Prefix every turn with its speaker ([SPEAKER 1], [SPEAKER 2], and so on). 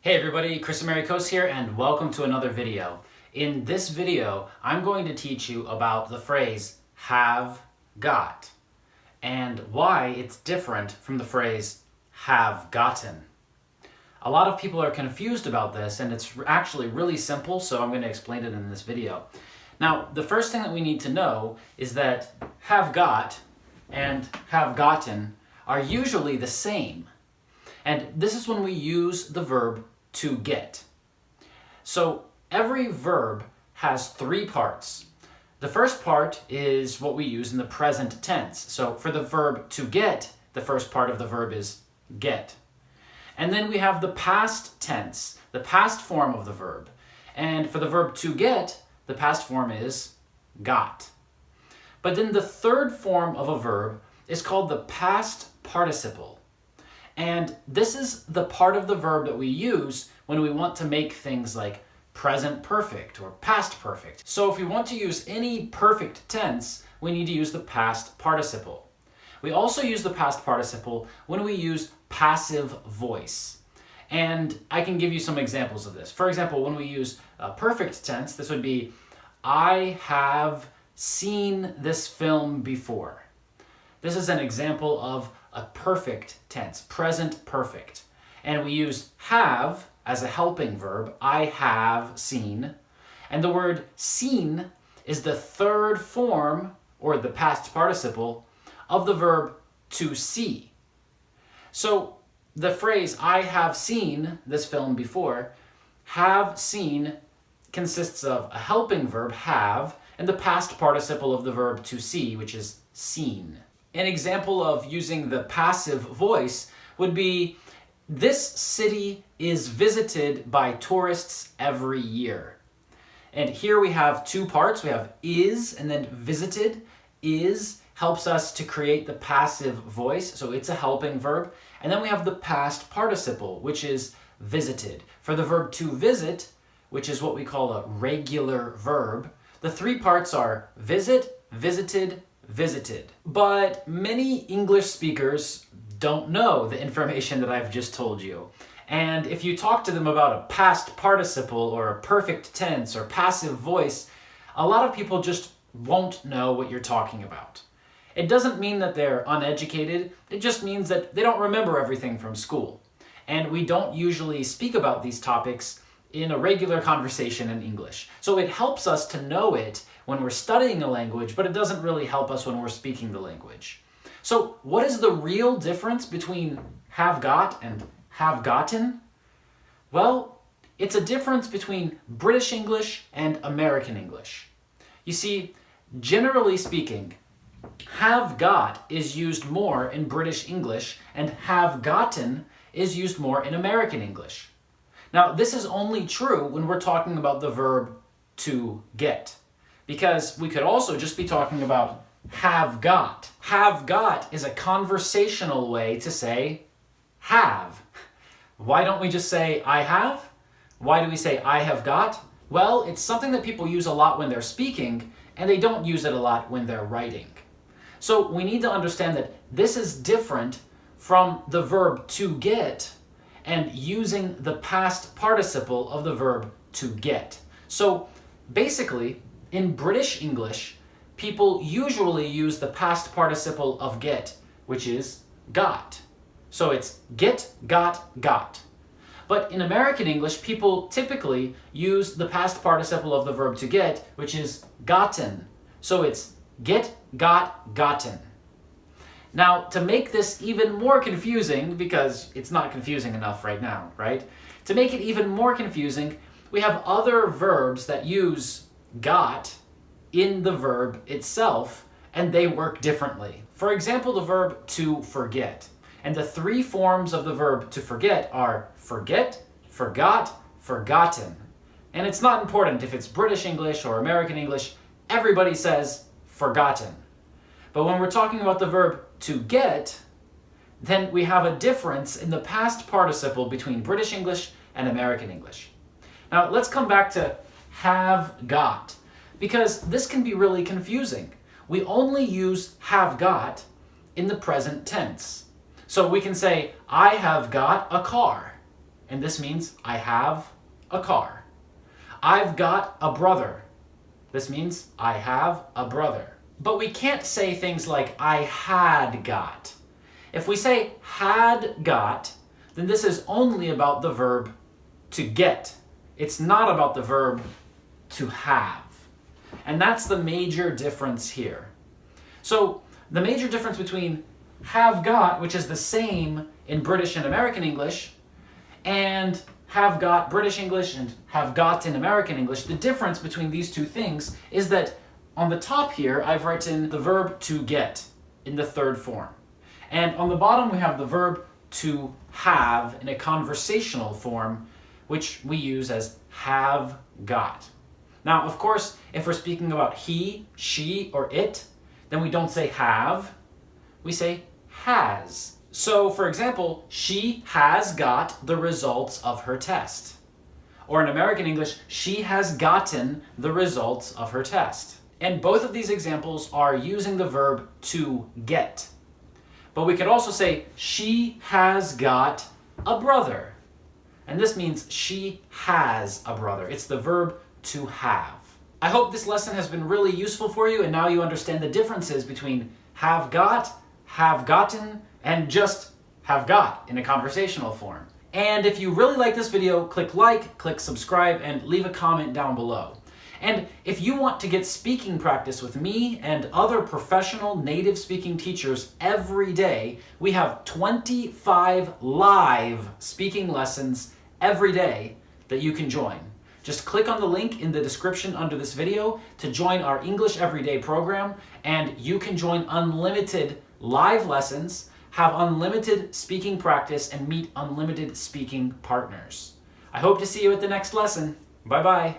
[SPEAKER 1] Hey everybody, Kris Amerikos here and welcome to another video. In this video, I'm going to teach you about the phrase have got and why it's different from the phrase have gotten. A lot of people are confused about this and it's actually really simple, so I'm going to explain it in this video. Now, the first thing that we need to know is that have got and have gotten are usually the same. And this is when we use the verb to get. So every verb has three parts. The first part is what we use in the present tense. So for the verb to get, the first part of the verb is get. And then we have the past tense, the past form of the verb. And for the verb to get, the past form is got. But then the third form of a verb is called the past participle. And this is the part of the verb that we use when we want to make things like present perfect or past perfect. So if we want to use any perfect tense, we need to use the past participle. We also use the past participle when we use passive voice. And I can give you some examples of this. For example, when we use perfect tense, this would be, I have seen this film before. This is an example of a perfect tense, present perfect. And we use have as a helping verb, I have seen. And the word seen is the third form, or the past participle, of the verb to see. So the phrase, I have seen this film before, have seen consists of a helping verb, have, and the past participle of the verb to see, which is seen. An example of using the passive voice would be, this city is visited by tourists every year. And here we have two parts. We have is and then visited. Is helps us to create the passive voice, so it's a helping verb. And then we have the past participle, which is visited. For the verb to visit, which is what we call a regular verb, the three parts are visit, visited, visited. But many English speakers don't know the information that I've just told you. And if you talk to them about a past participle or a perfect tense or passive voice, a lot of people just won't know what you're talking about. It doesn't mean that they're uneducated, it just means that they don't remember everything from school. And we don't usually speak about these topics in a regular conversation in English. So it helps us to know it when we're studying a language, but it doesn't really help us when we're speaking the language. So what is the real difference between have got and have gotten? Well, it's a difference between British English and American English. You see, generally speaking, have got is used more in British English and have gotten is used more in American English. Now, this is only true when we're talking about the verb to get, because we could also just be talking about have got. Have got is a conversational way to say have. Why don't we just say I have? Why do we say I have got? Well, it's something that people use a lot when they're speaking, and they don't use it a lot when they're writing. So we need to understand that this is different from the verb to get and using the past participle of the verb to get. So basically, in British English, people usually use the past participle of get, which is got. So it's get, got. But in American English, people typically use the past participle of the verb to get, which is gotten. So it's get, got, gotten. Now, to make this even more confusing, because it's not confusing enough right now, right? To make it even more confusing, we have other verbs that use got in the verb itself, and they work differently. For example, the verb to forget. And the three forms of the verb to forget are forget, forgot, forgotten. And it's not important if it's British English or American English, everybody says forgotten. But when we're talking about the verb to get, then we have a difference in the past participle between British English and American English. Now, let's come back to have got, because this can be really confusing. We only use have got in the present tense. So we can say, I have got a car. and this means I have a car. I've got a brother. This means I have a brother. But we can't say things like I had got. If we say had got, then this is only about the verb to get. It's not about the verb to have. And that's the major difference here. So the major difference between have got, which is the same in British and American English, and have got British English and have got in American English, the difference between these two things is that on the top here, I've written the verb to get in the third form. And on the bottom, we have the verb to have in a conversational form, which we use as have got. Now, of course, if we're speaking about he, she, or it, then we don't say have, we say has. So, for example, she has got the results of her test. Or in American English, she has gotten the results of her test. And both of these examples are using the verb to get. But we could also say, she has got a brother. And this means she has a brother. It's the verb to have. I hope this lesson has been really useful for you, and now you understand the differences between have got, have gotten, and just have got in a conversational form. And if you really like this video, click like, click subscribe, and leave a comment down below. And if you want to get speaking practice with me and other professional native speaking teachers every day, we have 25 live speaking lessons every day that you can join. Just click on the link in the description under this video to join our English Everyday program, and you can join unlimited live lessons, have unlimited speaking practice, and meet unlimited speaking partners. I hope to see you at the next lesson. Bye-bye.